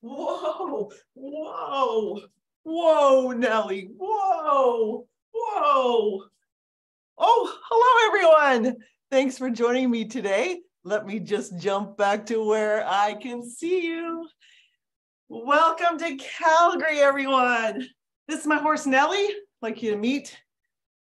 Whoa, whoa, whoa, Nelly, whoa, whoa. Oh, hello, everyone. Thanks for joining me today. Let me just jump back to where I can see you. Welcome to Calgary, everyone. This is my horse, Nelly. I'd like you to meet.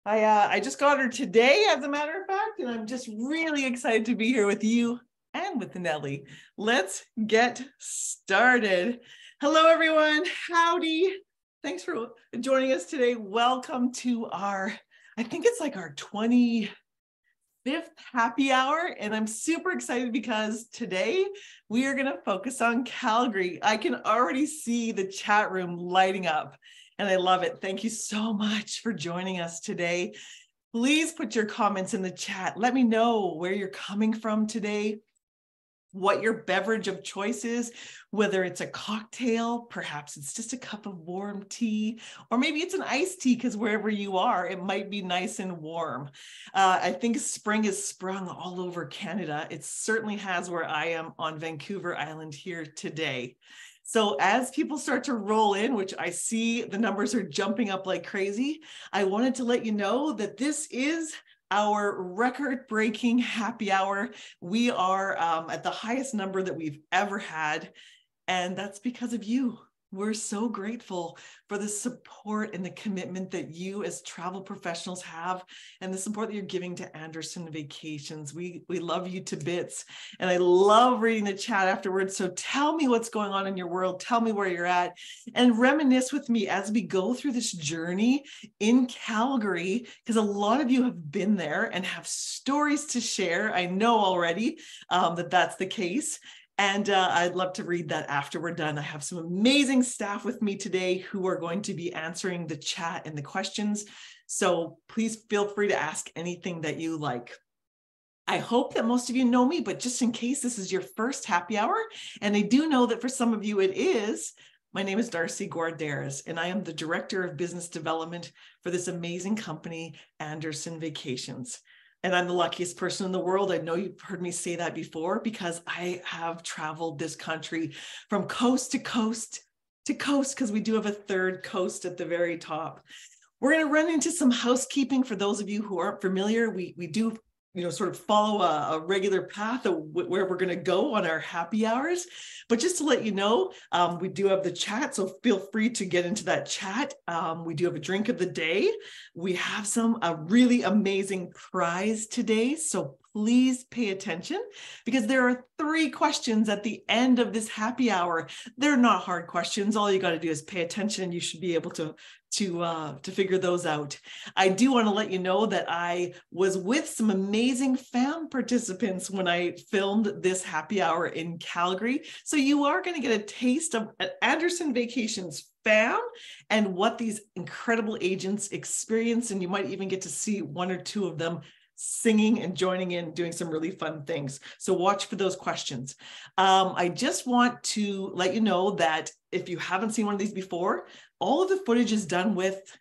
I just got her today, as a matter of fact, and I'm just really excited to be here with you and with Nelly. Let's get started. Hello, everyone. Howdy. Thanks for joining us today. Welcome to I think it's like our 25th happy hour, and I'm super excited because today we are going to focus on Calgary. I can already see the chat room lighting up, and I love it. Thank you so much for joining us today. Please put your comments in the chat. Let me know where you're coming from today, what your beverage of choice is, whether it's a cocktail, perhaps it's just a cup of warm tea, or maybe it's an iced tea because wherever you are, it might be nice and warm. I think spring is sprung all over Canada. It certainly has where I am on Vancouver Island here today. So as people start to roll in, which I see the numbers are jumping up like crazy, I wanted to let you know that this is our record-breaking happy hour. We are at the highest number that we've ever had, and that's because of you. We're so grateful for the support and the commitment that you as travel professionals have, and the support that you're giving to Anderson Vacations. We love you to bits, and I love reading the chat afterwards. So tell me what's going on in your world. Tell me where you're at, and reminisce with me as we go through this journey in Calgary, because a lot of you have been there and have stories to share. I know already that that's the case. And I'd love to read that after we're done. I have some amazing staff with me today who are going to be answering the chat and the questions. So please feel free to ask anything that you like. I hope that most of you know me, but just in case this is your first happy hour, and I do know that for some of you it is, my name is Darcie Guarderas, and I am the Director of Business Development for this amazing company, Anderson Vacations. And I'm the luckiest person in the world. I know you've heard me say that before because I have traveled this country from coast to coast to coast, because we do have a third coast at the very top. We're going to run into some housekeeping for those of you who aren't familiar. We do sort of follow a regular path of where we're going to go on our happy hours. But just to let you know, we do have the chat, so feel free to get into that chat. We do have a drink of the day. We have a really amazing prize today, so please pay attention, because there are 3 questions at the end of this happy hour. They're not hard questions. All you got to do is pay attention, and you should be able to figure those out. I do want to let you know that I was with some amazing fan participants when I filmed this happy hour in Calgary. So you are going to get a taste of an Anderson Vacations fam and what these incredible agents experience. And you might even get to see 1 or 2 of them singing and joining in, doing some really fun things. So watch for those questions. I just want to let you know that if you haven't seen one of these before, all of the footage is done with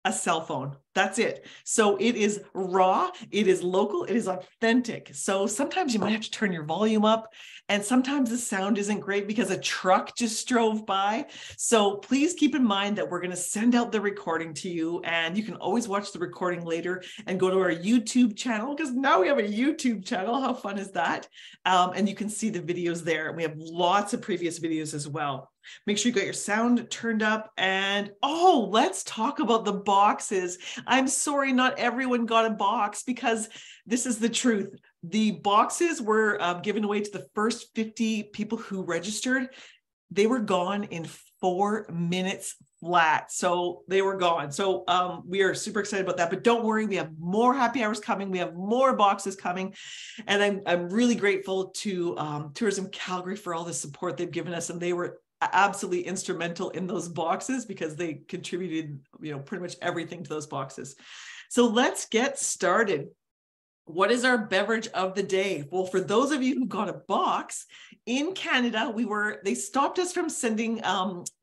a cell phone. That's it. So it is raw, it is local, it is authentic. So sometimes you might have to turn your volume up, and sometimes the sound isn't great because a truck just drove by. So please keep in mind that we're going to send out the recording to you, and you can always watch the recording later and go to our YouTube channel, because now we have a YouTube channel. How fun is that? And you can see the videos there. We have lots of previous videos as well. Make sure you got your sound turned up. And let's talk about the boxes. I'm sorry, not everyone got a box, because this is the truth. The boxes were given away to the first 50 people who registered. They were gone in 4 minutes flat. So they were gone. So we are super excited about that. But don't worry, we have more happy hours coming. We have more boxes coming. And I'm really grateful to Tourism Calgary for all the support they've given us. And they were absolutely instrumental in those boxes, because they contributed, pretty much everything to those boxes. So let's get started. What is our beverage of the day? Well, for those of you who got a box, in Canada, they stopped us from sending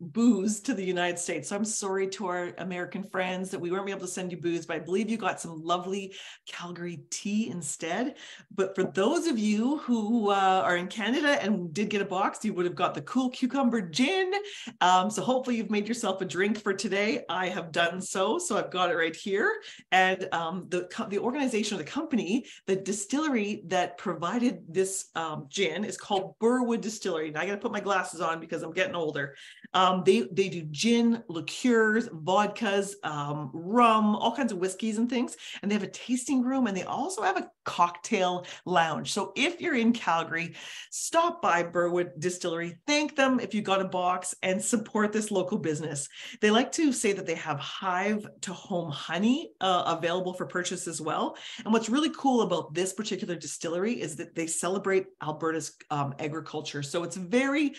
booze to the United States. So I'm sorry to our American friends that we weren't able to send you booze, but I believe you got some lovely Calgary tea instead. But for those of you who are in Canada and did get a box, you would have got the cool cucumber gin. So hopefully you've made yourself a drink for today. I have done so I've got it right here. And the organization of the company, the distillery that provided this gin is called Burwood Distillery. And I got to put my glasses on because I'm getting older. They do gin, liqueurs, vodkas, rum, all kinds of whiskeys and things. And they have a tasting room, and they also have a cocktail lounge. So if you're in Calgary, stop by Burwood Distillery, thank them if you got a box, and support this local business. They like to say that they have hive to home honey available for purchase as well. And what's really cool about this particular distillery is that they celebrate Alberta's agriculture. So it's very,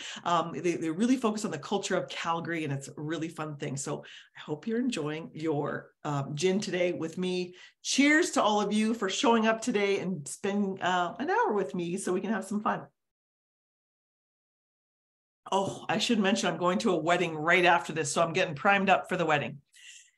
they really focus on the culture of Calgary, and it's a really fun thing. So I hope you're enjoying your gin today with me. Cheers to all of you for showing up today and spending an hour with me so we can have some fun. Oh, I should mention I'm going to a wedding right after this, so I'm getting primed up for the wedding.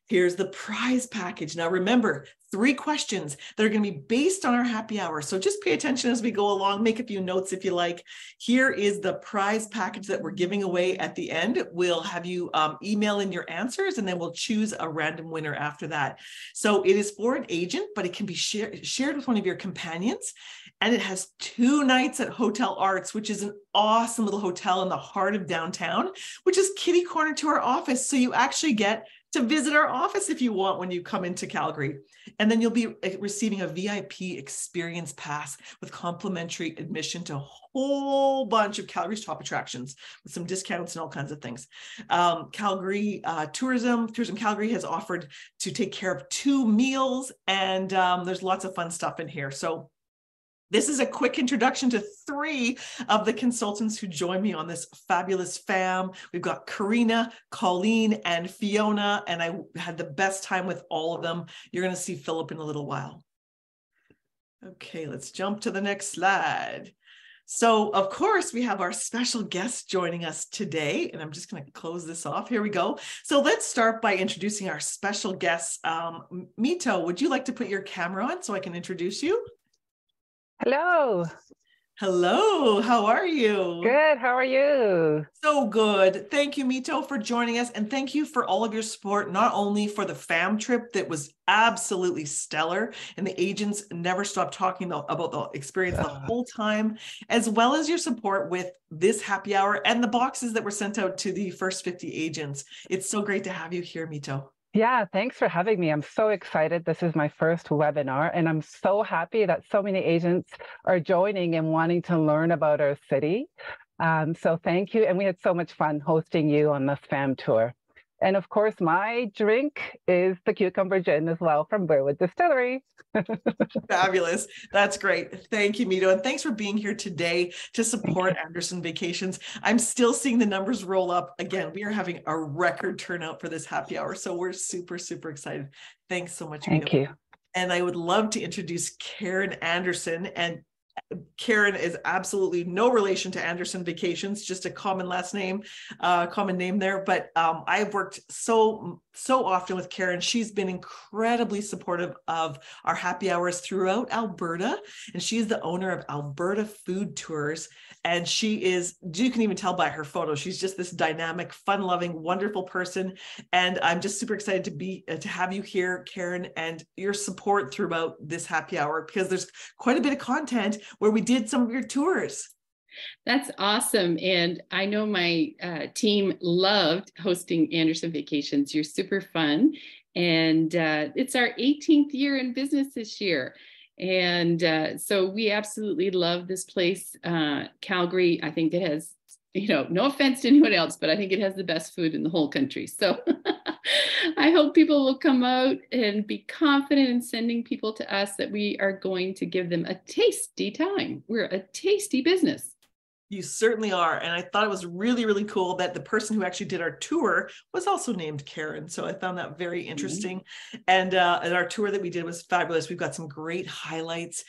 Here's the prize package. Now remember, 3 questions that are going to be based on our happy hour. So just pay attention as we go along, make a few notes if you like. Here is the prize package that we're giving away at the end. We'll have you email in your answers, and then we'll choose a random winner after that. So it is for an agent, but it can be shared with one of your companions. And it has 2 nights at Hotel Arts, which is an awesome little hotel in the heart of downtown, which is kitty corner to our office. So you actually get to visit our office if you want when you come into Calgary. And then you'll be receiving a VIP experience pass with complimentary admission to a whole bunch of Calgary's top attractions with some discounts and all kinds of things. Calgary Tourism Calgary has offered to take care of 2 meals, and there's lots of fun stuff in here. So this is a quick introduction to 3 of the consultants who join me on this fabulous fam. We've got Karina, Colleen, and Fiona, and I had the best time with all of them. You're going to see Philip in a little while. Okay, let's jump to the next slide. So, of course, we have our special guest joining us today, and I'm just going to close this off. Here we go. So let's start by introducing our special guests. Mito, would you like to put your camera on so I can introduce you? Hello. Hello, how are you? Good, how are you? So good. Thank you, Mito, for joining us. And thank you for all of your support, not only for the fam trip that was absolutely stellar, and the agents never stopped talking about the experience the whole time, as well as your support with this happy hour and the boxes that were sent out to the first 50 agents. It's so great to have you here, Mito. Yeah, thanks for having me. I'm so excited. This is my first webinar, and I'm so happy that so many agents are joining and wanting to learn about our city. So thank you. And we had so much fun hosting you on this fam tour. And of course, my drink is the cucumber gin as well from Burwood Distillery. Fabulous. That's great. Thank you, Mito. And thanks for being here today to support Anderson Vacations. I'm still seeing the numbers roll up. Again, we are having a record turnout for this happy hour. So we're super, super excited. Thanks so much, Mito. Thank you. And I would love to introduce Karen Anderson. And Karen is absolutely no relation to Anderson Vacations, just a common last name, common name there. But I've worked so often with Karen. She's been incredibly supportive of our happy hours throughout Alberta. And she is the owner of Alberta Food Tours. And she is, you can even tell by her photo, she's just this dynamic, fun-loving, wonderful person. And I'm just super excited to have you here, Karen, and your support throughout this happy hour, because there's quite a bit of content where we did some of your tours. That's awesome. And I know my team loved hosting Anderson Vacations. You're super fun. And it's our 18th year in business this year. And so we absolutely love this place. Calgary, I think it has, no offense to anyone else, but I think it has the best food in the whole country. So I hope people will come out and be confident in sending people to us, that we are going to give them a tasty time. We're a tasty business. You certainly are. And I thought it was really, really cool that the person who actually did our tour was also named Karen. So I found that very interesting. And our tour that we did was fabulous. We've got some great highlights.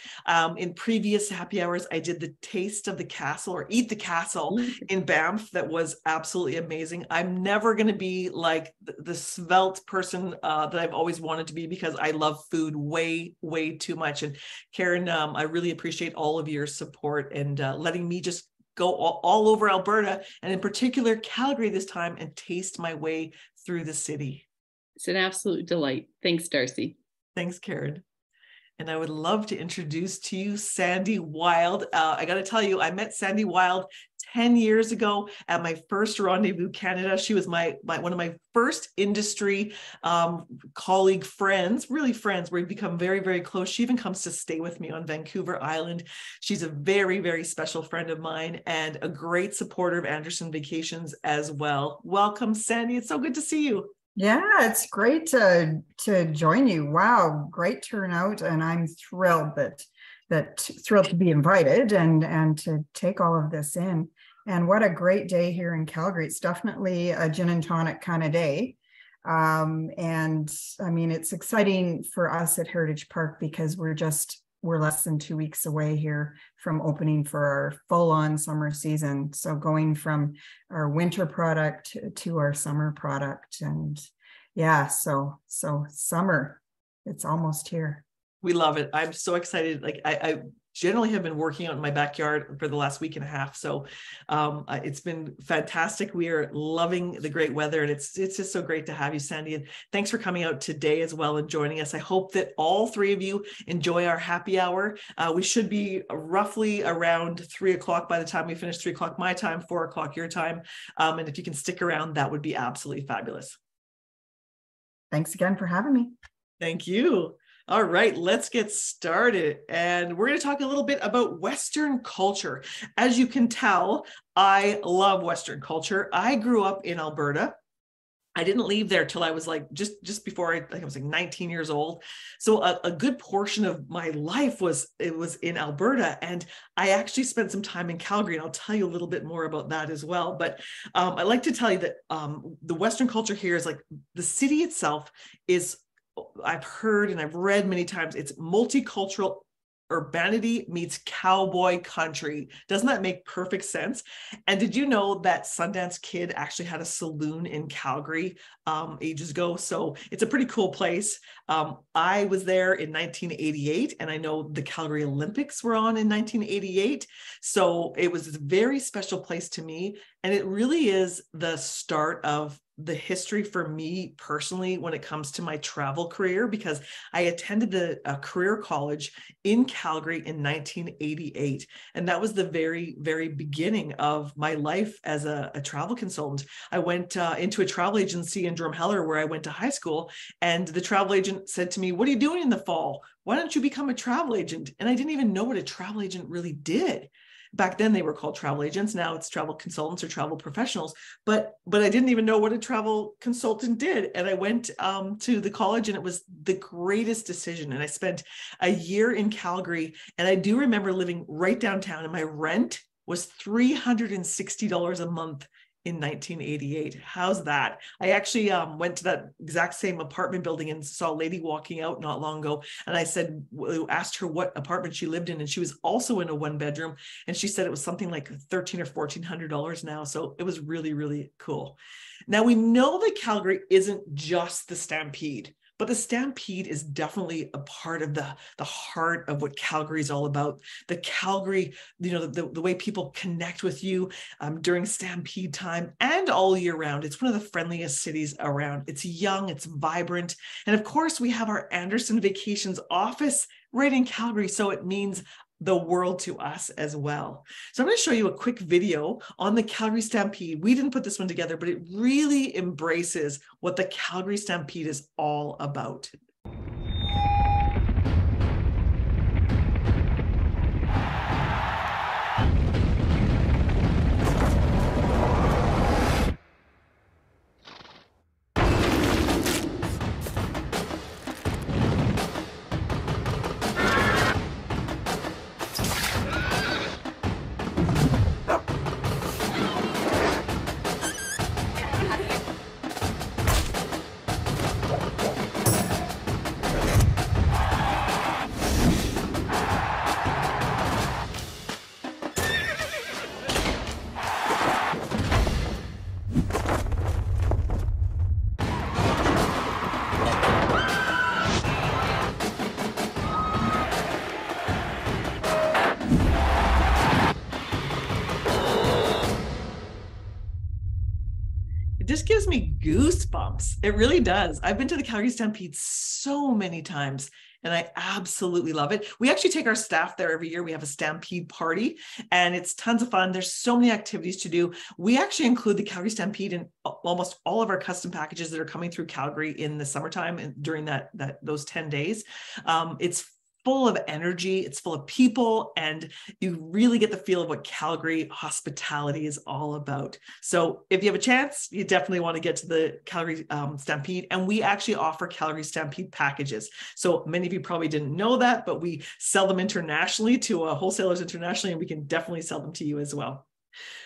In previous happy hours, I did the taste of the castle or eat the castle in Banff. That was absolutely amazing. I'm never going to be like the svelte person that I've always wanted to be, because I love food way, way too much. And Karen, I really appreciate all of your support and letting me just go all over Alberta, and in particular Calgary this time, and taste my way through the city. It's an absolute delight. Thanks, Darcie. Thanks, Karen. And I would love to introduce to you Sandy Wild. I got to tell you, I met Sandy Wild 10 years ago at my first Rendezvous Canada. She was one of my first industry colleague friends, really friends. We've become very, very close. She even comes to stay with me on Vancouver Island. She's a very, very special friend of mine and a great supporter of Anderson Vacations as well. Welcome, Sandy. It's so good to see you. Yeah, it's great to join you. Wow, great turnout, and I'm thrilled thrilled to be invited and to take all of this in. And what a great day here in Calgary. It's definitely a gin and tonic kind of day. And I mean, it's exciting for us at Heritage Park because we're less than 2 weeks away here from opening for our full-on summer season. So going from our winter product to our summer product. And yeah, so summer, it's almost here. We love it. I'm so excited. Like I generally have been working out in my backyard for the last week and a half. So it's been fantastic. We are loving the great weather, and it's just so great to have you, Sandy. And thanks for coming out today as well and joining us. I hope that all three of you enjoy our happy hour. We should be roughly around 3 o'clock by the time we finish, 3 o'clock my time, 4 o'clock your time. And if you can stick around, that would be absolutely fabulous. Thanks again for having me. Thank you. All right, let's get started. And we're going to talk a little bit about Western culture. As you can tell, I love Western culture. I grew up in Alberta. I didn't leave there till I was like just before I was like 19 years old. So a good portion of my life was in Alberta, and I actually spent some time in Calgary, and I'll tell you a little bit more about that as well. But I'd like to tell you that the Western culture here is like the city itself is, I've heard and I've read many times, it's multicultural urbanity meets cowboy country. Doesn't that make perfect sense? And did you know that Sundance Kid actually had a saloon in Calgary ages ago? So it's a pretty cool place. I was there in 1988, and I know the Calgary Olympics were on in 1988. So it was a very special place to me. And it really is the start of the history for me personally when it comes to my travel career, because I attended a career college in Calgary in 1988. And that was the very, very beginning of my life as a travel consultant. I went into a travel agency in Drumheller where I went to high school, and the travel agent said to me, "What are you doing in the fall? Why don't you become a travel agent?" And I didn't even know what a travel agent really did. Back then they were called travel agents. Now it's travel consultants or travel professionals. But I didn't even know what a travel consultant did. And I went to the college, and it was the greatest decision. And I spent a year in Calgary, and I do remember living right downtown, and my rent was $360 a month in 1988. How's that? I actually went to that exact same apartment building and saw a lady walking out not long ago. And I asked her what apartment she lived in. And she was also in a 1-bedroom. And she said it was something like $1,300 or $1,400 now. So it was really, really cool. Now we know that Calgary isn't just the Stampede, but the Stampede is definitely a part of the heart of what Calgary is all about. The Calgary, the way people connect with you during Stampede time and all year round. It's one of the friendliest cities around. It's young, it's vibrant. And of course, we have our Anderson Vacations office right in Calgary. So it means the world to us as well. So I'm going to show you a quick video on the Calgary Stampede. We didn't put this one together, but it really embraces what the Calgary Stampede is all about. just gives me goosebumps. It really does. I've been to the Calgary Stampede so many times, and I absolutely love it. We actually take our staff there every year. We have a Stampede party, and it's tons of fun. There's so many activities to do. We actually include the Calgary Stampede in almost all of our custom packages that are coming through Calgary in the summertime and during those 10 days. It's full of energy, it's full of people, and you really get the feel of what Calgary hospitality is all about. So if you have a chance, you definitely want to get to the Calgary Stampede, and we actually offer Calgary Stampede packages. So many of you probably didn't know that, but we sell them internationally to wholesalers internationally, and we can definitely sell them to you as well.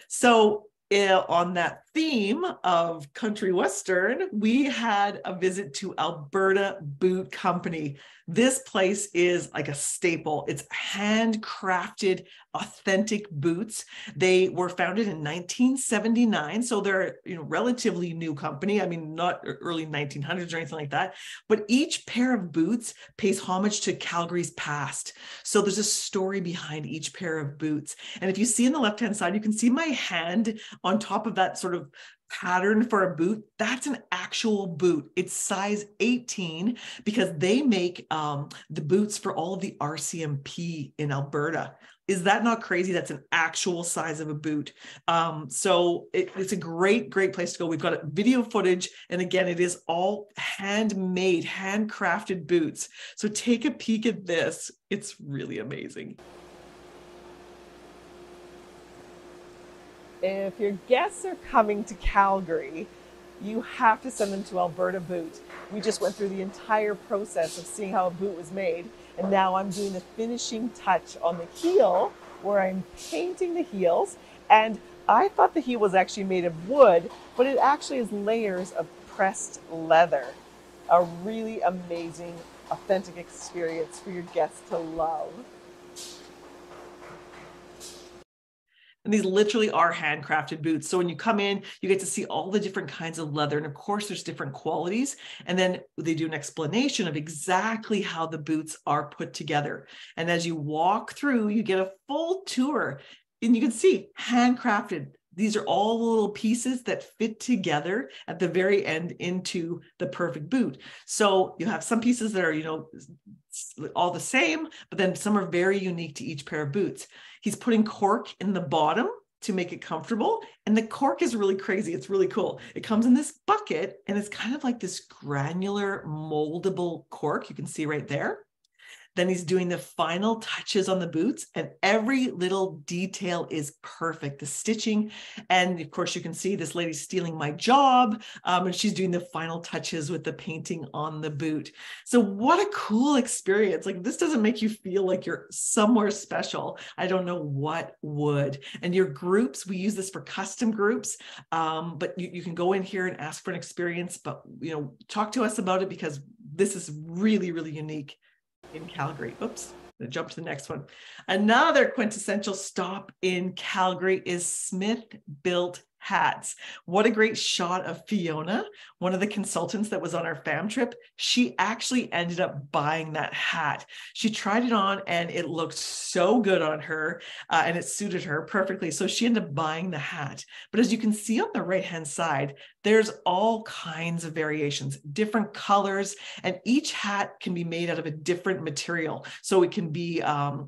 So on that theme of country western, we had a visit to Alberta Boot Company. This place is like a staple. It's handcrafted, authentic boots. They were founded in 1979, so they're a relatively new company. I mean, not early 1900s or anything like that, but each pair of boots pays homage to Calgary's past. So there's a story behind each pair of boots. And if you see on the left-hand side, you can see my hand on top of that sort of pattern for a boot. That's an actual boot. It's size 18 because they make the boots for all of the RCMP in Alberta. Is that not crazy? That's an actual size of a boot. So it's a great place to go. We've got video footage. And again, it is all handmade, handcrafted boots. So take a peek at this. It's really amazing. If your guests are coming to Calgary, you have to send them to Alberta Boot. We just went through the entire process of seeing how a boot was made, and now I'm doing the finishing touch on the heel where I'm painting the heels. And I thought the heel was actually made of wood, but it actually is layers of pressed leather. A really amazing, authentic experience for your guests to love. And these literally are handcrafted boots. So when you come in, you get to see all the different kinds of leather. And of course, there's different qualities. And then they do an explanation of exactly how the boots are put together. And as you walk through, you get a full tour. And you can see handcrafted. These are all the little pieces that fit together at the very end into the perfect boot. So you have some pieces that are, all the same, but then some are very unique to each pair of boots. He's putting cork in the bottom to make it comfortable. And the cork is really crazy. It's really cool. It comes in this bucket, and it's kind of like this granular moldable cork. You can see right there. Then he's doing the final touches on the boots, and every little detail is perfect. The stitching, and of course you can see this lady's stealing my job, and she's doing the final touches with the painting on the boot. So what a cool experience. Like, this doesn't make you feel like you're somewhere special. I don't know what would. And your groups, we use this for custom groups, but you can go in here and ask for an experience, but talk to us about it, because this is really, really unique in Calgary. Oops, I'm gonna jump to the next one. Another quintessential stop in Calgary is Smithbilt Hats. What a great shot of Fiona, one of the consultants that was on our fam trip. She actually ended up buying that hat. She tried it on and it looked so good on her, and it suited her perfectly. So she ended up buying the hat. But as you can see on the right-hand side, there's all kinds of variations, different colors, and each hat can be made out of a different material. So it can be,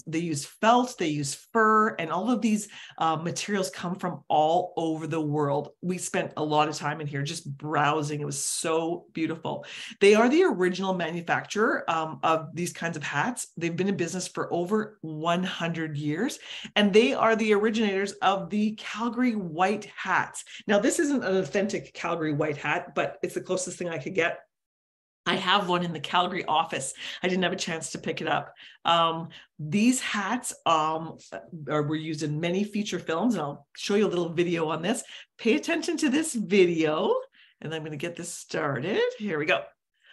they use felt, they use fur, and all of these materials come from all over the world. We spent a lot of time in here just browsing. It was so beautiful. They are the original manufacturer of these kinds of hats. They've been in business for over 100 years, and they are the originators of the Calgary white hats. Now, this isn't an authentic Calgary white hat, but it's the closest thing I could get. I have one in the Calgary office. I didn't have a chance to pick it up. These hats were used in many feature films, and I'll show you a little video on this. Pay attention to this video, and I'm going to get this started. Here we go.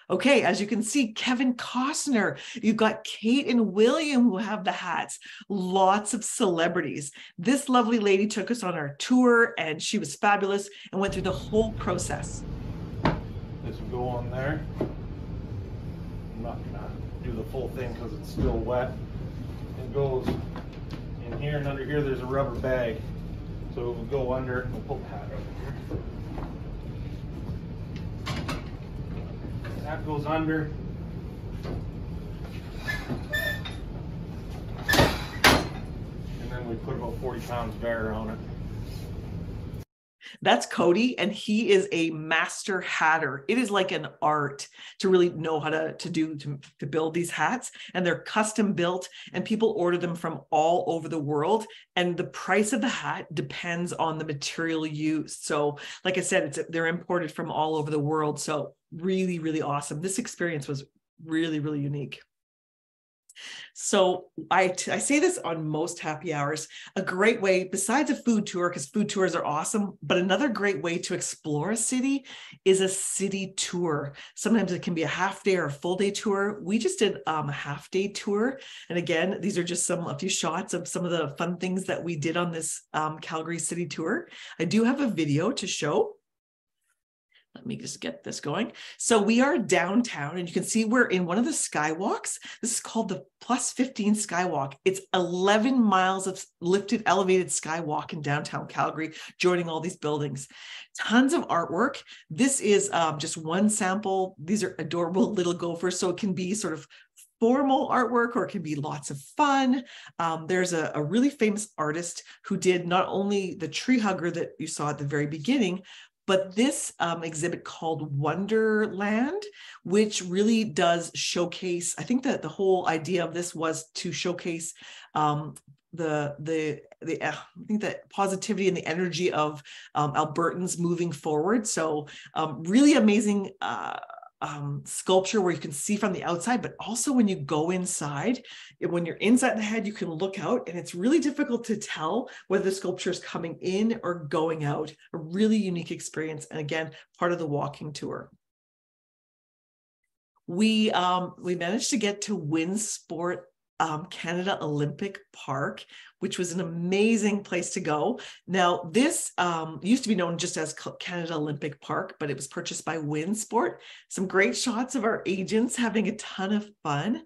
Okay, as you can see, Kevin Costner, you've got Kate and William who have the hats, lots of celebrities. This lovely lady took us on our tour, and she was fabulous and went through the whole process. This will go on there. I'm not gonna do the full thing because it's still wet. It goes in here, and under here there's a rubber bag. So it will go under, and we'll pull the hat over here. That goes under. And then we put about 40 pounds of air on it. That's Cody, and he is a master hatter. It is like an art to really know how to build these hats, and they're custom built, and people order them from all over the world. And the price of the hat depends on the material used. So, like I said, they're imported from all over the world. So, really, really awesome. This experience was really, really unique. So I say this on most happy hours, a great way, besides a food tour, because food tours are awesome, but another great way to explore a city is a city tour. Sometimes it can be a half day or a full day tour. We just did a half day tour. And again, these are just a few shots of some of the fun things that we did on this Calgary city tour. I do have a video to show. Let me just get this going. So we are downtown, and you can see we're in one of the skywalks. This is called the Plus 15 Skywalk. It's 11 miles of lifted, elevated skywalk in downtown Calgary, joining all these buildings. Tons of artwork. This is just one sample. These are adorable little gophers, so it can be sort of formal artwork, or it can be lots of fun. There's a really famous artist who did not only the tree hugger that you saw at the very beginning, but this exhibit called Wonderland, which really does showcase, I think that the whole idea of this was to showcase I think that positivity and the energy of Albertans moving forward. So really amazing sculpture where you can see from the outside, but also when you go inside, when you're inside the head, you can look out, and it's really difficult to tell whether the sculpture is coming in or going out. A really unique experience, and again, part of the walking tour. We managed to get to WINSPORT Canada Olympic Park, which was an amazing place to go. Now, this used to be known just as Canada Olympic Park, but it was purchased by WINSPORT. Some great shots of our agents having a ton of fun.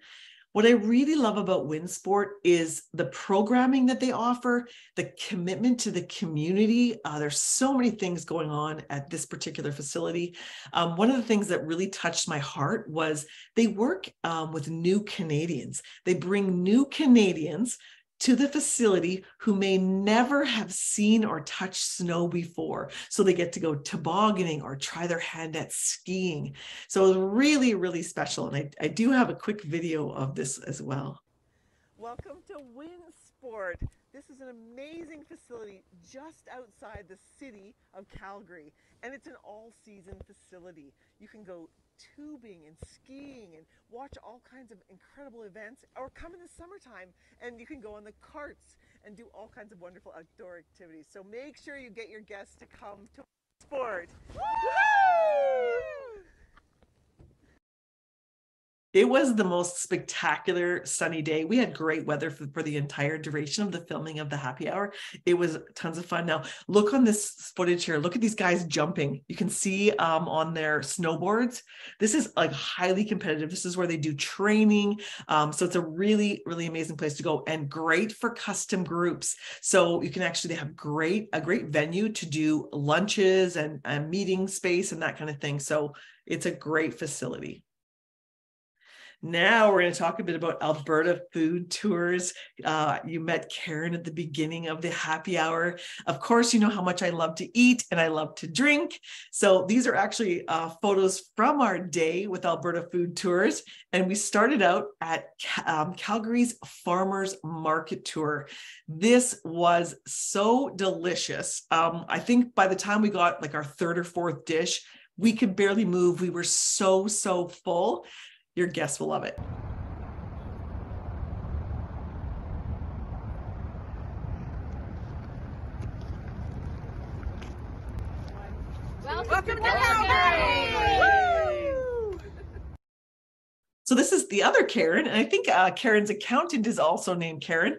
What I really love about WINSPORT is the programming that they offer, the commitment to the community. There's so many things going on at this particular facility. One of the things that really touched my heart was they work with new Canadians. They bring new Canadians to the facility who may never have seen or touched snow before. So they get to go tobogganing or try their hand at skiing. So it was really, really special. And I do have a quick video of this as well. Welcome to WINSPORT. This is an amazing facility just outside the city of Calgary. And it's an all-season facility. You can go tubing and skiing and watch all kinds of incredible events, or come in the summertime and you can go on the carts and do all kinds of wonderful outdoor activities. So make sure you get your guests to come to WINSPORT. It was the most spectacular sunny day. We had great weather for the entire duration of the filming of the happy hour. It was tons of fun. Now, look on this footage here. Look at these guys jumping. You can see on their snowboards. This is like highly competitive. This is where they do training. So it's a really, really amazing place to go, and great for custom groups. So you can actually have a great venue to do lunches and meeting space and that kind of thing. So it's a great facility. Now we're going to talk a bit about Alberta food tours. You met Karen at the beginning of the happy hour. Of course, you know how much I love to eat and I love to drink. So these are actually photos from our day with Alberta food tours. And we started out at Calgary's Farmers Market Tour. This was so delicious. I think by the time we got like our third or fourth dish, we could barely move. We were so full. Your guests will love it. Welcome to Calgary! So this is the other Karen, and I think Karen's accountant is also named Karen.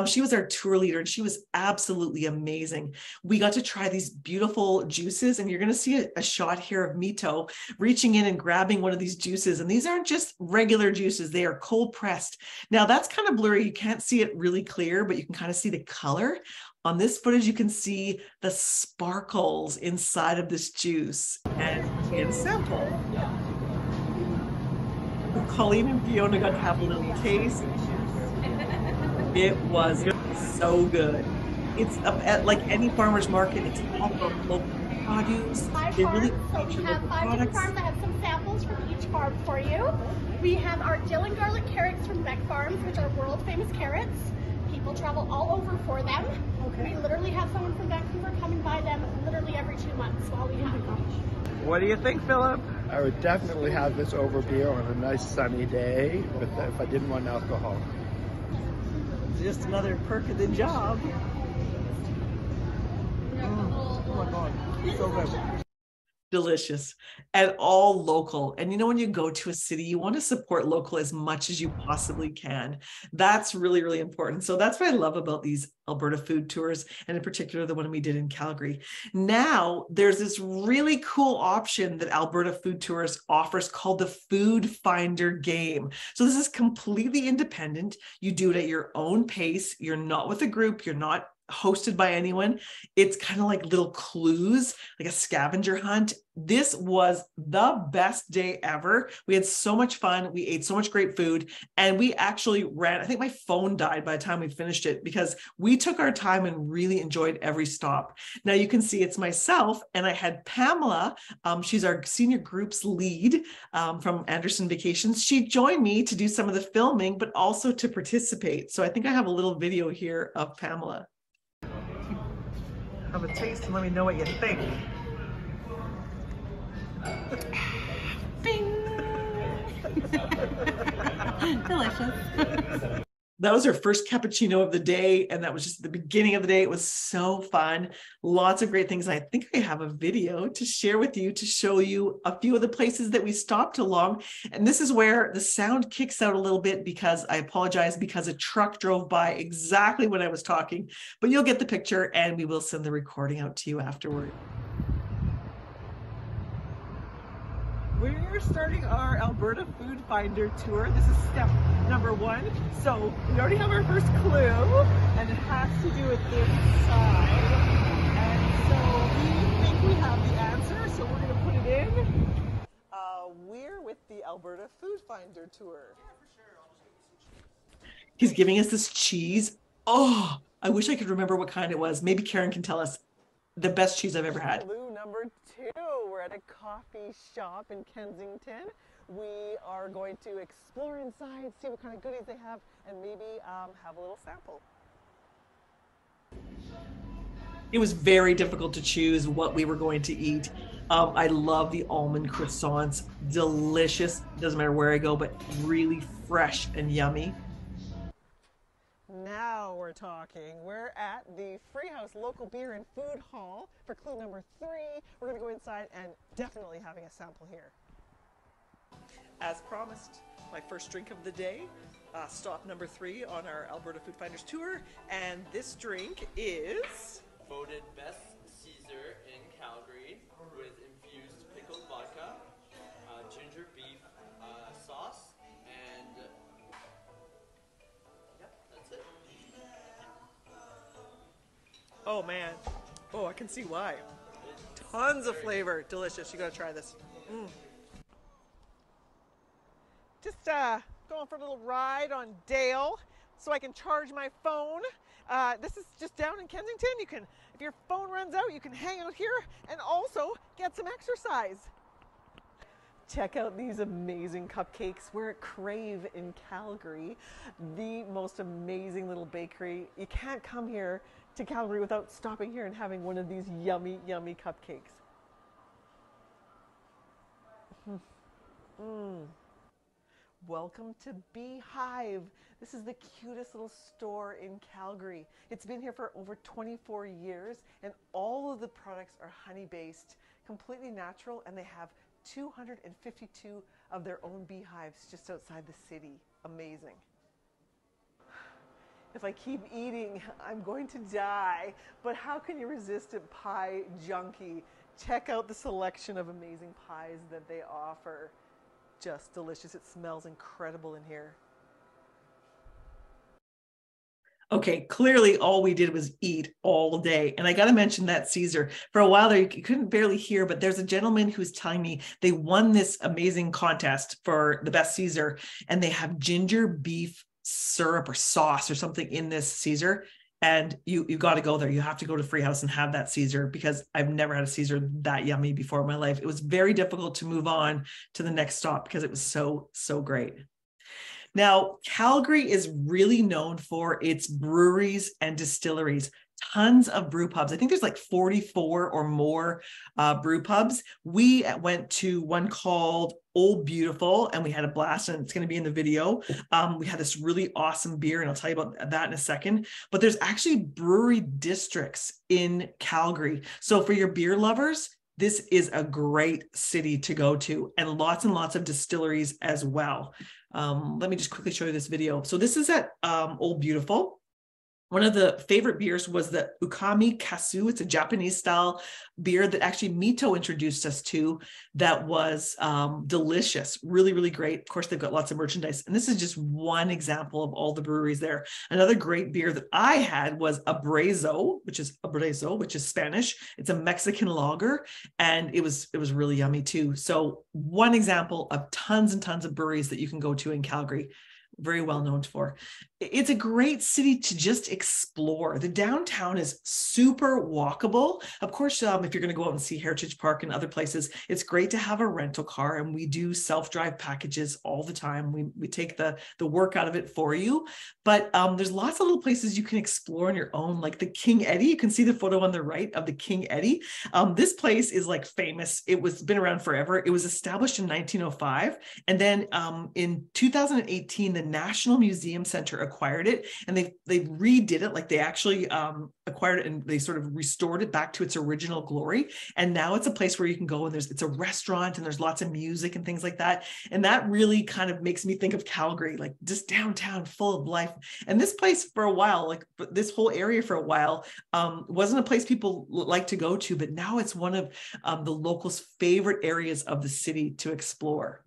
She was our tour leader, and she was absolutely amazing. We got to try these beautiful juices, and you're going to see a shot here of Mito reaching in and grabbing one of these juices. And these aren't just regular juices. They are cold pressed. Now that's kind of blurry. You can't see it really clear, but you can kind of see the color. On this footage, you can see the sparkles inside of this juice, and get a sample. Colleen and Fiona got to have a little taste. It was so good. It's at like any farmer's market, it's all about local produce. They really feature local products. 5 different farms. I have some samples from each farm for you. We have our dill and garlic carrots from Beck Farms, which are world famous carrots. People travel all over for them. Okay. We literally have someone from Vancouver coming by them literally every 2 months while we have them. What do you think, Philip? I would definitely have this over beer on a nice sunny day if I didn't want alcohol. Just another perk of the job. Oh my God, so good. Delicious and all local. And you know, when you go to a city, you want to support local as much as you possibly can. That's really, really important. So that's what I love about these Alberta food tours, and in particular, the one we did in Calgary. Now, there's this really cool option that Alberta Food Tours offers called the Food Finder game. So this is completely independent. You do it at your own pace. You're not with a group. You're not hosted by anyone. It's kind of like little clues, like a scavenger hunt. This was the best day ever. We had so much fun. We ate so much great food, and we actually ran. I think my phone died by the time we finished it because we took our time and really enjoyed every stop. Now you can see it's myself, and I had Pamela. She's our senior groups lead from Anderson Vacations. She joined me to do some of the filming, but also to participate. So I think I have a little video here of Pamela. Have a taste and let me know what you think. Bing! Delicious. That was our first cappuccino of the day, and that was just the beginning of the day. It was so fun. Lots of great things. I think I have a video to share with you to show you a few of the places that we stopped along. And this is where the sound kicks out a little bit because I apologize, because a truck drove by exactly when I was talking, but you'll get the picture and we will send the recording out to you afterward. We're starting our Alberta Food Finder tour. This is step number 1. So we already have our first clue, and it has to do with inside. And so we think we have the answer, so we're going to put it in. We're with the Alberta Food Finder tour. He's giving us this cheese. Oh, I wish I could remember what kind it was. Maybe Karen can tell us. The best cheese I've ever had. Clue number 2. We're at a coffee shop in Kensington. We are going to explore inside, see what kind of goodies they have, and maybe have a little sample. It was very difficult to choose what we were going to eat. I love the almond croissants. Delicious. Doesn't matter where I go, but really fresh and yummy. Now we're talking. We're at the Freehouse Local Beer and Food Hall for clue number 3. We're going to go inside and definitely having a sample here. As promised, my first drink of the day, stop number 3 on our Alberta Food Finders tour, and this drink is voted best Caesar in Calgary with infused pickled vodka, ginger beef sauce, and that's it. Oh man, oh I can see why. Tons of flavor, delicious. You gotta try this. Just going for a little ride on Dale so I can charge my phone. This is just down in Kensington. You can, if your phone runs out, you can hang out here and also get some exercise. Check out these amazing cupcakes. We're at Crave in Calgary, the most amazing little bakery. You can't come here to Calgary without stopping here and having one of these yummy, yummy cupcakes. Welcome to Beehive. This is the cutest little store in Calgary. It's been here for over 24 years, and all of the products are honey-based, completely natural, and they have 252 of their own beehives just outside the city. Amazing. If I keep eating, I'm going to die. But how can you resist a pie junkie? Check out the selection of amazing pies that they offer. Just delicious. It smells incredible in here. Okay, clearly all we did was eat all day. And I got to mention that Caesar. For a while there, you couldn't barely hear, but there's a gentleman who's telling me they won this amazing contest for the best Caesar, and they have ginger beef syrup or sauce or something in this Caesar. And you got to go there. You have to go to Free House and have that Caesar, because I've never had a Caesar that yummy before in my life. It was very difficult to move on to the next stop because it was so, so great. Now, Calgary is really known for its breweries and distilleries. Tons of brew pubs. I think there's like 44 or more brew pubs. We went to one called Old Beautiful, and we had a blast, and it's going to be in the video. We had this really awesome beer, and I'll tell you about that in a second. But there's actually brewery districts in Calgary. So for your beer lovers, this is a great city to go to, and lots of distilleries as well. Let me just quickly show you this video. So this is at Old Beautiful. One of the favorite beers was the Ukami Kasu. It's a Japanese style beer that actually Mito introduced us to, that was delicious, really, really great. Of course, they've got lots of merchandise. And this is just one example of all the breweries there. Another great beer that I had was Abrazo, which is Spanish. It's a Mexican lager, and it was really yummy too. So one example of tons and tons of breweries that you can go to in Calgary. Very well known for. It's a great city to just explore. The downtown is super walkable. Of course, if you're going to go out and see Heritage Park and other places, it's great to have a rental car, and we do self-drive packages all the time. We take the work out of it for you. But there's lots of little places you can explore on your own, like the King Eddie. You can see the photo on the right of the King Eddie. This place is like famous. It was been around forever. It was established in 1905. And then in 2018, the National Museum Center acquired it, and they redid it. Like they actually acquired it, and they sort of restored it back to its original glory. And now it's a place where you can go, and it's a restaurant, and there's lots of music and things like that. And that really kind of makes me think of Calgary, like just downtown, full of life. And this place for a while, like this whole area for a while, wasn't a place people like to go to, but now it's one of the locals' favorite areas of the city to explore.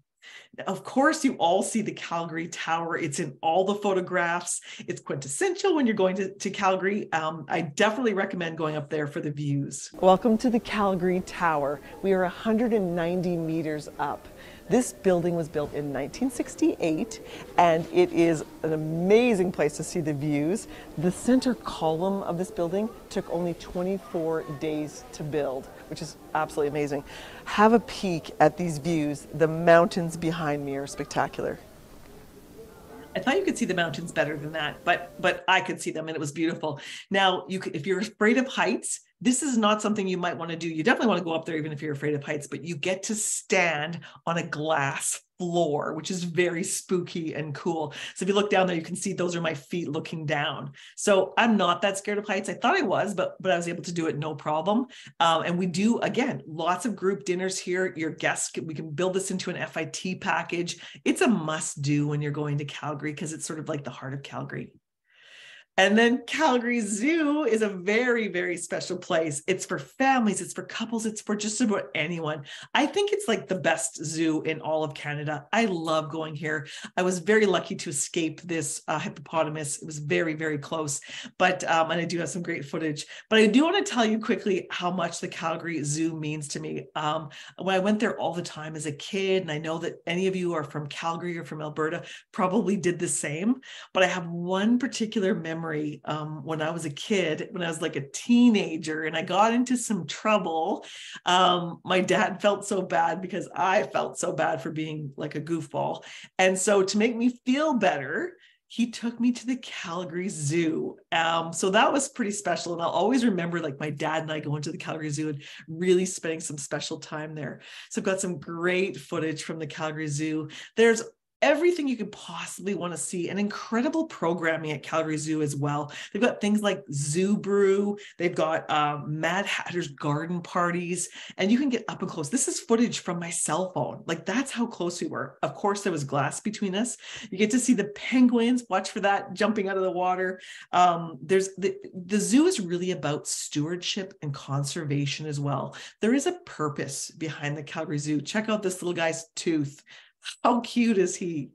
Of course, you all see the Calgary Tower. It's in all the photographs. It's quintessential when you're going to Calgary. I definitely recommend going up there for the views. Welcome to the Calgary Tower. We are 190 meters up. This building was built in 1968, and it is an amazing place to see the views. The center column of this building took only 24 days to build, which is absolutely amazing. Have a peek at these views. The mountains behind me are spectacular. I thought you could see the mountains better than that, but I could see them, and it was beautiful. Now, if you're afraid of heights, this is not something you might want to do. You definitely want to go up there even if you're afraid of heights, but you get to stand on a glass floor, which is very spooky and cool. So if you look down there, you can see those are my feet looking down. So I'm not that scared of heights. I thought I was, but I was able to do it no problem. And we do, again, lots of group dinners here. Your guests, we can build this into an FIT package. It's a must do when you're going to Calgary, because it's sort of like the heart of Calgary. And then Calgary Zoo is a very, very special place. It's for families, it's for couples, it's for just about anyone. I think it's like the best zoo in all of Canada. I love going here. I was very lucky to escape this hippopotamus. It was very, very close, but and I do have some great footage. But I do want to tell you quickly how much the Calgary Zoo means to me. When I went there all the time as a kid, and I know that any of you are from Calgary or from Alberta probably did the same, but I have one particular memory when I was a kid, when I was like a teenager and I got into some trouble. My dad felt so bad because I felt so bad for being like a goofball. And so to make me feel better, he took me to the Calgary Zoo. So that was pretty special. And I'll always remember like my dad and I going to the Calgary Zoo and really spending some special time there. So I've got some great footage from the Calgary Zoo. There's everything you could possibly want to see, and incredible programming at Calgary Zoo as well. They've got things like Zoo Brew. They've got Mad Hatter's garden parties, and you can get up and close. This is footage from my cell phone. Like that's how close we were. Of course, there was glass between us. You get to see the penguins. Watch for that jumping out of the water. There's the zoo is really about stewardship and conservation as well. There is a purpose behind the Calgary Zoo. Check out this little guy's tooth. How cute is he?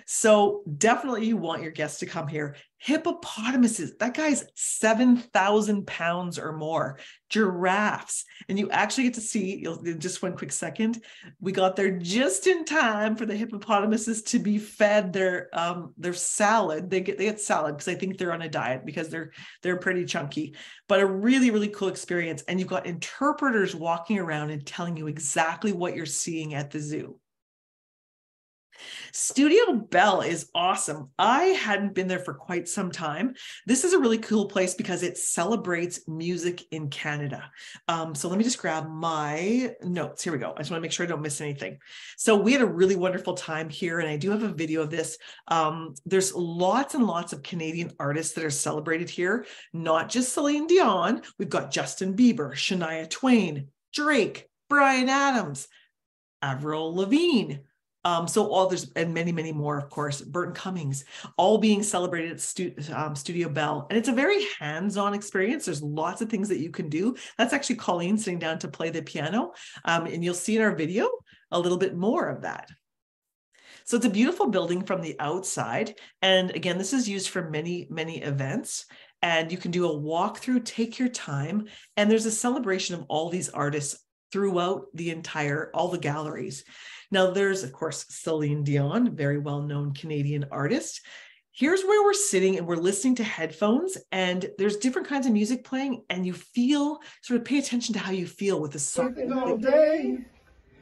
So definitely you want your guests to come here. Hippopotamuses, that guy's 7,000 pounds or more. Giraffes, and you actually get to see, just one quick second, we got there just in time for the hippopotamuses to be fed their salad. They get salad because I think they're on a diet because they're pretty chunky, but a really, really cool experience. And you've got interpreters walking around and telling you exactly what you're seeing at the zoo. Studio Bell is awesome. I hadn't been there for quite some time. This is a really cool place because it celebrates music in Canada. So let me just grab my notes. Here we go. I just want to make sure I don't miss anything. So we had a really wonderful time here, and I do have a video of this. There's lots and lots of Canadian artists that are celebrated here, not just Celine Dion. We've got Justin Bieber, Shania Twain, Drake, Bryan Adams, Avril Lavigne. So all there's, and many, many more, of course, Burton Cummings, all being celebrated at Studio Bell. And it's a very hands-on experience. There's lots of things that you can do. That's actually Colleen sitting down to play the piano. And you'll see in our video a little bit more of that. So it's a beautiful building from the outside. And again, this is used for many, many events. And you can do a walkthrough, take your time. And there's a celebration of all these artists throughout all the galleries. Now, there's, of course, Celine Dion, very well-known Canadian artist. Here's where we're sitting and we're listening to headphones, and there's different kinds of music playing, and you feel, sort of pay attention to how you feel with the song. All day.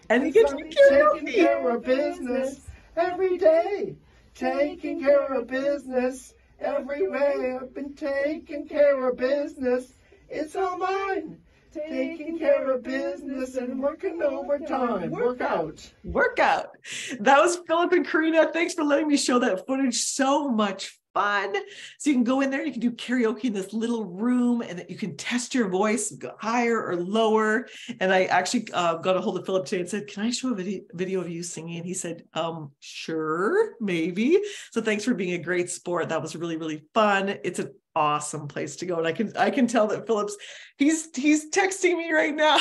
And you get to be taking care of business every day. Taking care of business every way. I've been taking care of business. It's all mine. Taking care of business and working overtime. Workout. That was Philip and Karina. Thanks for letting me show that footage. So much fun. So you can go in there, you can do karaoke in this little room, and you can test your voice, go higher or lower. And I actually got a hold of Philip today and said, can I show a video of you singing? And he said, sure, maybe. So thanks for being a great sport. That was really, really fun. It's an awesome place to go. And I can tell that Philip's, he's texting me right now.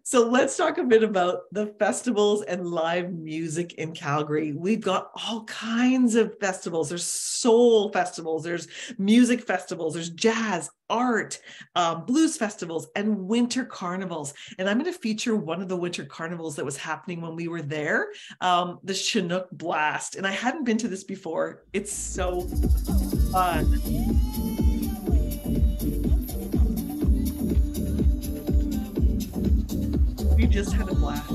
So let's talk a bit about the festivals and live music in Calgary. We've got all kinds of festivals. There's soul festivals, there's music festivals, there's jazz, art, blues festivals, and winter carnivals. And I'm going to feature one of the winter carnivals that was happening when we were there, the Chinook Blast. And I hadn't been to this before. It's so fun. We just had a blast.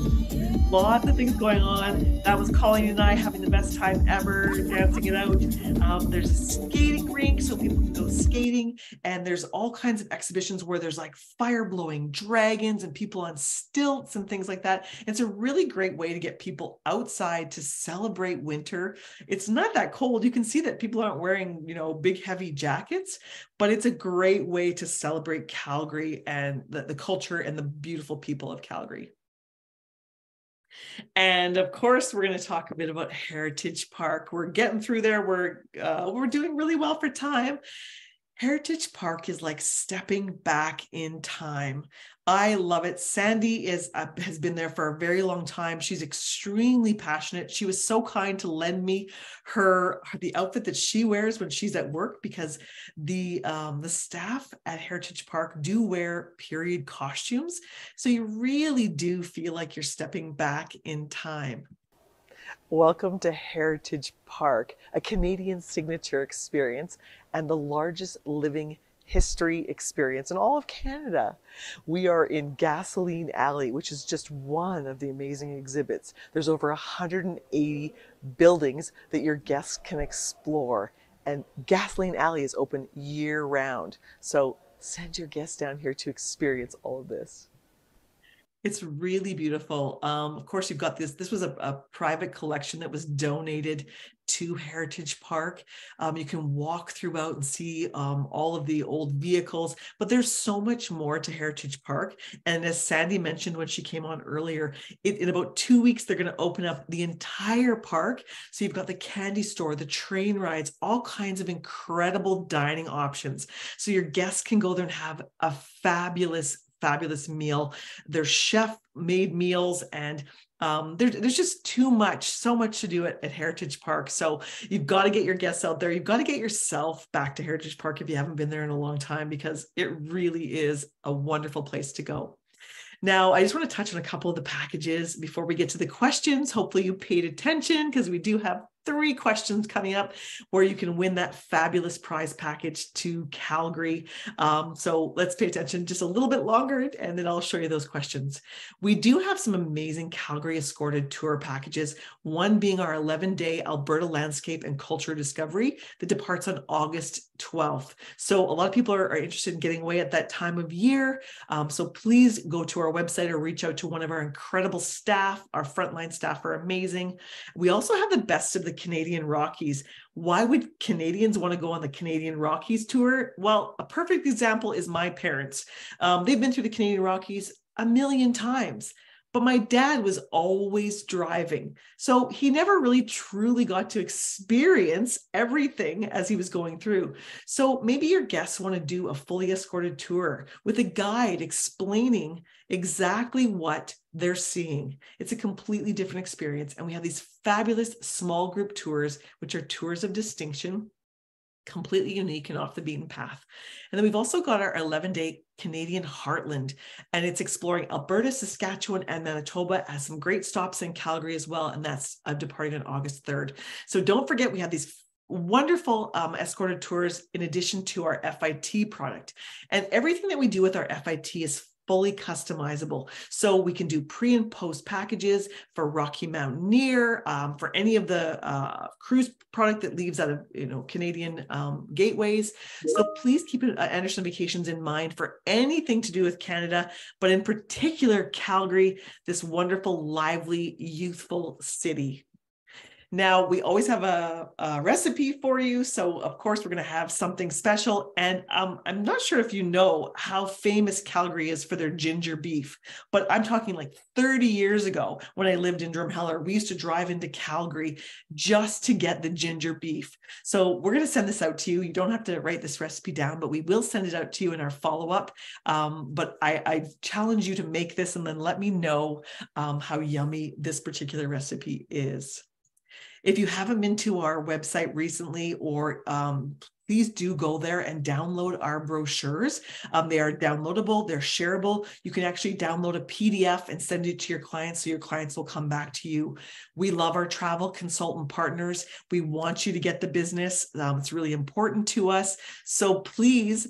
Lots of things going on. That was Colleen and I having the best time ever, dancing it out. There's a skating rink so people can go skating, and there's all kinds of exhibitions where there's like fire blowing dragons and people on stilts and things like that. It's a really great way to get people outside to celebrate winter. It's not that cold. You can see that people aren't wearing, big heavy jackets, but it's a great way to celebrate Calgary and the culture and the beautiful people of Calgary. And of course, we're going to talk a bit about Heritage Park. We're getting through there. We're doing really well for time. Heritage Park is like stepping back in time. I love it. Sandy has been there for a very long time. She's extremely passionate. She was so kind to lend me the outfit that she wears when she's at work, because the staff at Heritage Park do wear period costumes. So you really do feel like you're stepping back in time. Welcome to Heritage Park, a Canadian signature experience and the largest living history experience in all of Canada. We are in Gasoline Alley, which is just one of the amazing exhibits. There's over 180 buildings that your guests can explore, and Gasoline Alley is open year-round. So send your guests down here to experience all of this. It's really beautiful. Of course, you've got this. This was a private collection that was donated to Heritage Park. You can walk throughout and see all of the old vehicles, but there's so much more to Heritage Park. And as Sandy mentioned when she came on earlier, in about 2 weeks, they're going to open up the entire park. So you've got the candy store, the train rides, all kinds of incredible dining options. So your guests can go there and have a fabulous meal. There's chef-made meals, and There's just so much to do at Heritage Park. So you've got to get your guests out there. You've got to get yourself back to Heritage Park if you haven't been there in a long time, because it really is a wonderful place to go. Now, I just want to touch on a couple of the packages before we get to the questions. Hopefully you paid attention, because we do have 3 questions coming up where you can win that fabulous prize package to Calgary. So let's pay attention just a little bit longer, and then I'll show you those questions. We do have some amazing Calgary Escorted tour packages, one being our 11-day Alberta Landscape and Culture Discovery that departs on August 12th. So a lot of people are interested in getting away at that time of year. So please go to our website or reach out to one of our incredible staff. Our frontline staff are amazing. We also have the best of the Canadian Rockies. Why would Canadians want to go on the Canadian Rockies tour? Well, a perfect example is my parents. They've been through the Canadian Rockies a million times, but my dad was always driving. So he never really truly got to experience everything as he was going through. So maybe your guests want to do a fully escorted tour with a guide explaining exactly what they're seeing. It's a completely different experience. And we have these fabulous small group tours, which are tours of distinction, completely unique and off the beaten path. And then we've also got our 11-day Canadian Heartland, and it's exploring Alberta, Saskatchewan, and Manitoba, has some great stops in Calgary as well. And that's departing on August 3rd. So don't forget, we have these wonderful escorted tours in addition to our FIT product. And everything that we do with our FIT is fully customizable. So we can do pre and post packages for Rocky Mountaineer, for any of the cruise product that leaves out of Canadian gateways. So please keep Anderson Vacations in mind for anything to do with Canada, but in particular Calgary, this wonderful, lively, youthful city. Now, we always have a recipe for you. So, of course, we're going to have something special. And I'm not sure if you know how famous Calgary is for their ginger beef, but I'm talking like 30 years ago when I lived in Drumheller, we used to drive into Calgary just to get the ginger beef. So we're going to send this out to you. You don't have to write this recipe down, but we will send it out to you in our follow-up. But I challenge you to make this and then let me know how yummy this particular recipe is. If you haven't been to our website recently, or please do go there and download our brochures. They are downloadable, they're shareable. You can actually download a PDF and send it to your clients, so your clients will come back to you. We love our travel consultant partners. We want you to get the business. It's really important to us. So please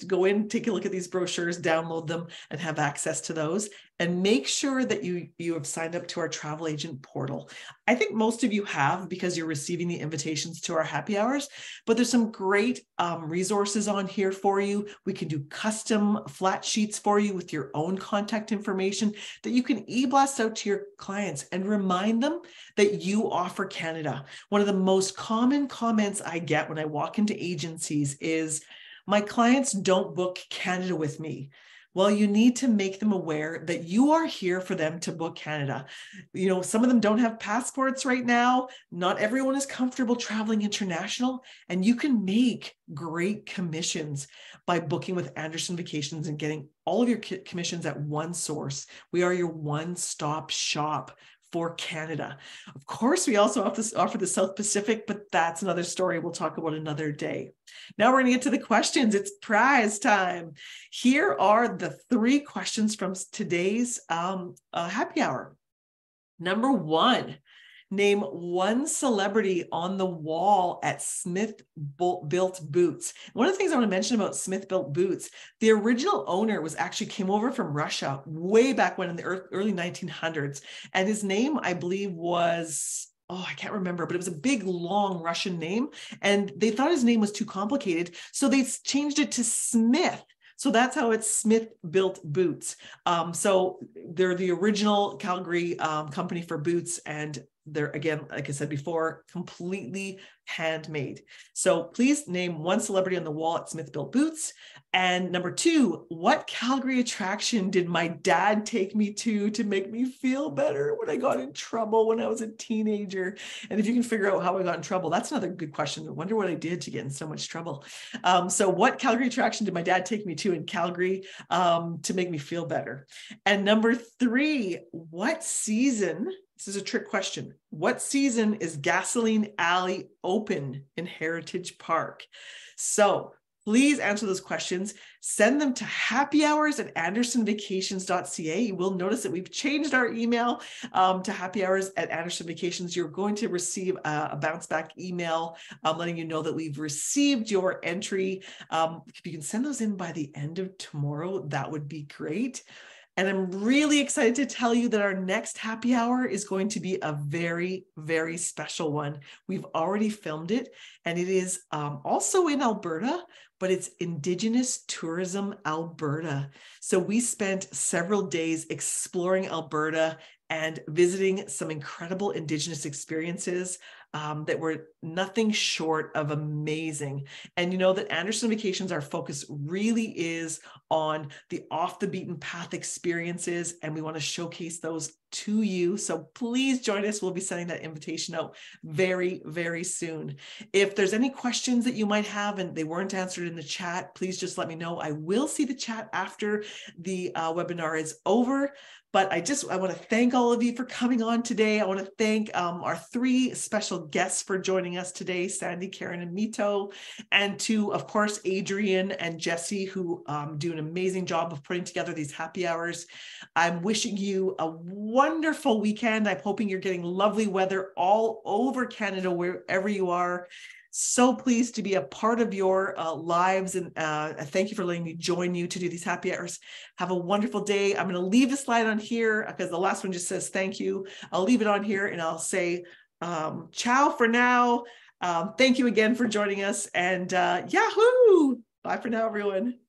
go in, take a look at these brochures, download them, and have access to those. And make sure that you have signed up to our travel agent portal. I think most of you have, because you're receiving the invitations to our happy hours, but there's some great resources on here for you. We can do custom flat sheets for you with your own contact information that you can e-blast out to your clients and remind them that you offer Canada. One of the most common comments I get when I walk into agencies is, my clients don't book Canada with me. Well, you need to make them aware that you are here for them to book Canada. Some of them don't have passports right now. Not everyone is comfortable traveling international, and you can make great commissions by booking with Anderson Vacations and getting all of your commissions at one source. We are your one-stop shop for Canada. Of course, we also offer the South Pacific, but that's another story we'll talk about another day. Now we're going to get to the questions. It's prize time. Here are the 3 questions from today's happy hour. Number 1, name one celebrity on the wall at Smithbilt Boots. One of the things I want to mention about Smithbilt Boots, the original owner came over from Russia way back when in the early 1900s. And his name, I believe, was, I can't remember, but it was a big, long Russian name. And they thought his name was too complicated, so they changed it to Smith. So that's how it's Smithbilt Boots. So they're the original Calgary company for boots, and They're, again, like I said before, completely handmade. So please name one celebrity on the wall at Smithbilt Boots. And number 2, what Calgary attraction did my dad take me to make me feel better when I got in trouble when I was a teenager? And if you can figure out how I got in trouble, that's another good question. I wonder what I did to get in so much trouble. So what Calgary attraction did my dad take me to in Calgary to make me feel better? And number 3, what season, this is a trick question, what season is Gasoline Alley open in Heritage Park? So please answer those questions. Send them to happyhours@andersonvacations.ca. You will notice that we've changed our email to happyhours@andersonvacations. You're going to receive a bounce back email letting you know that we've received your entry. If you can send those in by the end of tomorrow, that would be great. And I'm really excited to tell you that our next happy hour is going to be a very, very special one. We've already filmed it, and it is also in Alberta, but it's Indigenous Tourism Alberta. So we spent several days exploring Alberta and visiting some incredible Indigenous experiences that were nothing short of amazing. And you know that Anderson Vacations, our focus really is on the off the beaten path experiences, and we want to showcase those to you. So please join us. We'll be sending that invitation out very, very soon. If there's any questions that you might have and they weren't answered in the chat, please just let me know. I will see the chat after the webinar is over. But I want to thank all of you for coming on today. I want to thank our 3 special guests for joining us today, Sandy, Karen, and Mito, and to, of course, Adrian and Jesse, who do an amazing job of putting together these happy hours. I'm wishing you a wonderful weekend. I'm hoping you're getting lovely weather all over Canada, wherever you are. So pleased to be a part of your lives, and thank you for letting me join you to do these happy hours. Have a wonderful day. I'm going to leave the slide on here because the last one just says thank you. I'll leave it on here and I'll say ciao for now. Thank you again for joining us, and yahoo! Bye for now, everyone.